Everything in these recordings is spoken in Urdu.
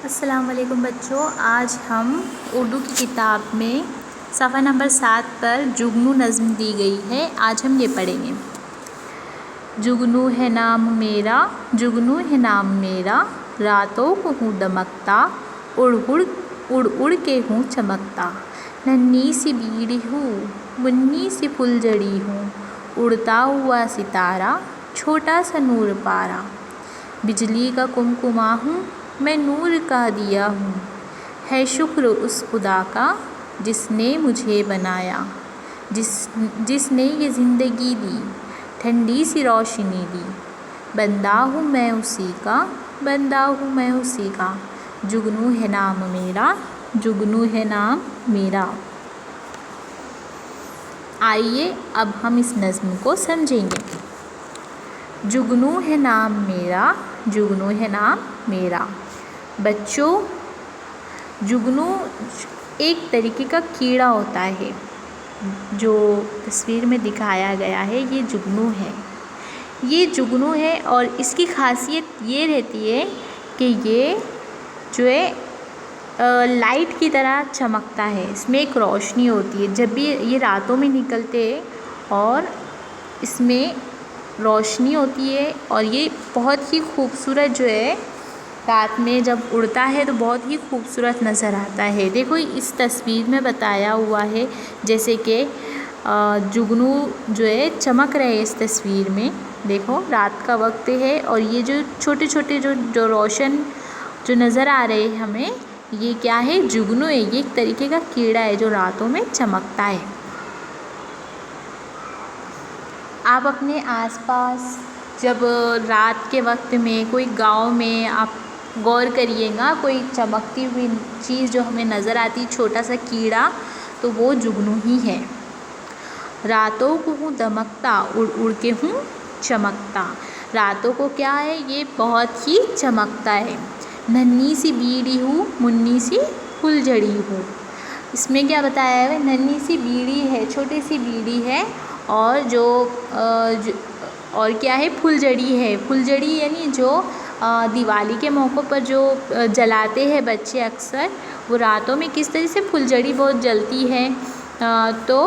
السلام علیکم بچوں، آج ہم اردو کی کتاب میں صفحہ نمبر 7 پر جگنو نظم دی گئی ہے، آج ہم یہ پڑھیں گے۔ جگنو ہے نام میرا، جگنو ہے نام میرا، راتوں کو ہوں دمکتا، اڑ اڑ کے ہوں چمکتا۔ ننھی سی بیڑی ہوں، منی سی پھلجھڑی ہوں، اڑتا ہوا ستارہ، چھوٹا سا نور پارا۔ بجلی کا کمکما ہوں، میں نور کا دیا ہوں، ہے شکر اس خدا کا جس نے مجھے بنایا، جس نے یہ زندگی دی، ٹھنڈی سی روشنی دی۔ بندہ ہوں میں اسی کا، بندہ ہوں میں اسی کا، جگنو ہے نام میرا، جگنو ہے نام میرا۔ آئیے اب ہم اس نظم کو سمجھیں گے۔ جگنو ہے نام میرا، جگنو ہے نام میرا۔ بچوں، جگنو ایک طریقے کا کیڑا ہوتا ہے جو تصویر میں دکھایا گیا ہے، یہ جگنو ہے۔ یہ جگنو ہے اور اس کی خاصیت یہ رہتی ہے کہ یہ جو ہے لائٹ کی طرح چمکتا ہے، اس میں ایک روشنی ہوتی ہے۔ جب بھی یہ راتوں میں نکلتے ہیں اور اس میں روشنی ہوتی ہے اور یہ بہت ہی خوبصورت جو ہے رات میں جب اڑتا ہے تو بہت ہی خوبصورت نظر آتا ہے۔ دیکھو اس تصویر میں بتایا ہوا ہے جیسے کہ جگنو جو ہے چمک رہے اس تصویر میں۔ دیکھو رات کا وقت ہے اور یہ جو چھوٹے چھوٹے جو روشن جو نظر آ رہے ہیں ہمیں، یہ کیا ہے؟ جگنو ہے۔ یہ ایک طریقے کا کیڑا ہے جو راتوں میں چمکتا ہے۔ آپ اپنے آس پاس جب رات کے وقت میں کوئی گاؤں میں آپ غور کریے گا، کوئی چمکتی ہوئی چیز جو ہمیں نظر آتی، چھوٹا سا کیڑا، تو وہ جگنو ہی ہے۔ راتوں کو ہوں دمکتا، اڑ اڑ کے ہوں چمکتا۔ راتوں کو کیا ہے؟ یہ بہت ہی چمکتا ہے۔ ننھی سی بیڑی ہوں، منی سی پھلجھڑی ہوں۔ اس میں کیا بتایا ہے؟ ننھی سی بیڑی ہے، چھوٹی سی بیڑی ہے، اور اور کیا ہے؟ پھلجھڑی ہے۔ پھلجھڑی یعنی جو دیوالی کے موقع پر جو جلاتے ہیں بچے اکثر، وہ راتوں میں کس طرح سے پھلجھڑی بہت جلتی ہے، تو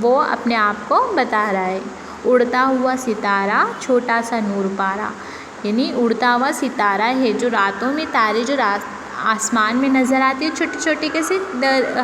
وہ اپنے آپ کو بتا رہا ہے۔ اڑتا ہوا ستارہ، چھوٹا سا نور پارا، یعنی اڑتا ہوا ستارہ ہے جو راتوں میں تارے جو آسمان میں نظر آتے ہیں، چھوٹے چھوٹے کیسے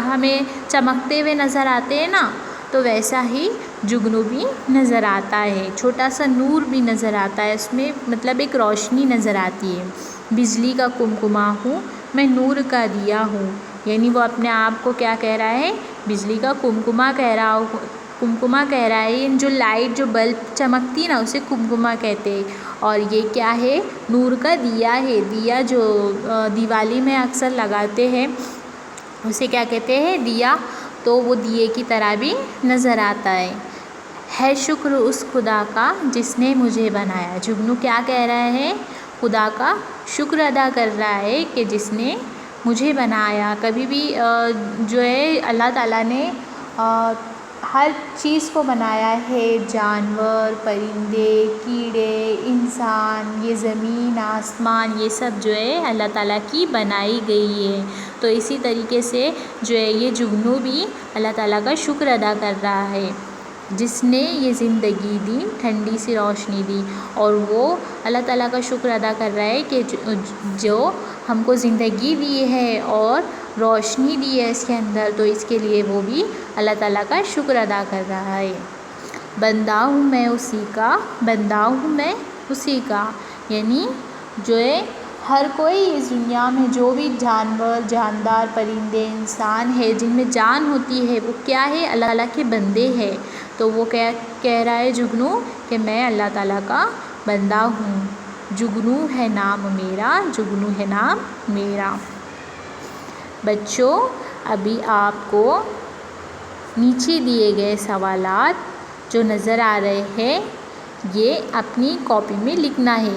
ہمیں چمکتے ہوئے نظر آتے ہیں نا، تو ویسا ہی جگنو بھی نظر آتا ہے، چھوٹا سا نور بھی نظر آتا ہے، اس میں مطلب ایک روشنی نظر آتی ہے۔ بجلی کا کمکما ہوں، میں نور کا دیا ہوں، یعنی وہ اپنے آپ کو کیا کہہ رہا ہے؟ بجلی کا کمکما کہہ رہا ہے، یعنی جو لائٹ جو بلب چمکتی ہے نا، اسے کمکما کہتے ہیں۔ اور یہ کیا ہے؟ نور کا دیا ہے۔ دیا جو دیوالی میں اکثر لگاتے ہیں، اسے کیا کہتے ہیں؟ دیا۔ تو وہ دیے کی طرح بھی نظر آتا ہے شکر اس خدا کا جس نے مجھے بنایا۔ جگنو کیا کہہ رہا ہے؟ خدا کا شکر ادا کر رہا ہے کہ جس نے مجھے بنایا۔ کبھی بھی جو ہے اللہ تعالیٰ نے ہر چیز کو بنایا ہے، جانور، پرندے، کیڑے، انسان، یہ زمین، آسمان، یہ سب جو ہے اللہ تعالیٰ کی بنائی گئی ہے۔ تو اسی طریقے سے جو ہے یہ جگنو بھی اللہ تعالیٰ کا شکر ادا کر رہا ہے جس نے یہ زندگی دی، ٹھنڈی سی روشنی دی، اور وہ اللہ تعالیٰ کا شکر ادا کر رہا ہے کہ جو ہم کو زندگی دی ہے اور روشنی دی ہے اس کے اندر، تو اس کے لیے وہ بھی اللہ تعالیٰ کا شکر ادا کر رہا ہے۔ بندہ ہوں میں اسی کا، بندہ ہوں میں اسی کا، یعنی جو ہے ہر کوئی اس دنیا میں جو بھی جانور، جاندار، پرندے، انسان ہے جن میں جان ہوتی ہے، وہ کیا ہے؟ اللہ تعالیٰ کے بندے ہیں۔ تو وہ کیا کہہ رہا ہے جگنو کہ میں اللہ تعالیٰ کا بندہ ہوں، جگنو ہے نام میرا، جگنو ہے نام میرا۔ بچوں، ابھی آپ کو نیچے دیے گئے سوالات جو نظر آ رہے ہیں، یہ اپنی کاپی میں لکھنا ہے۔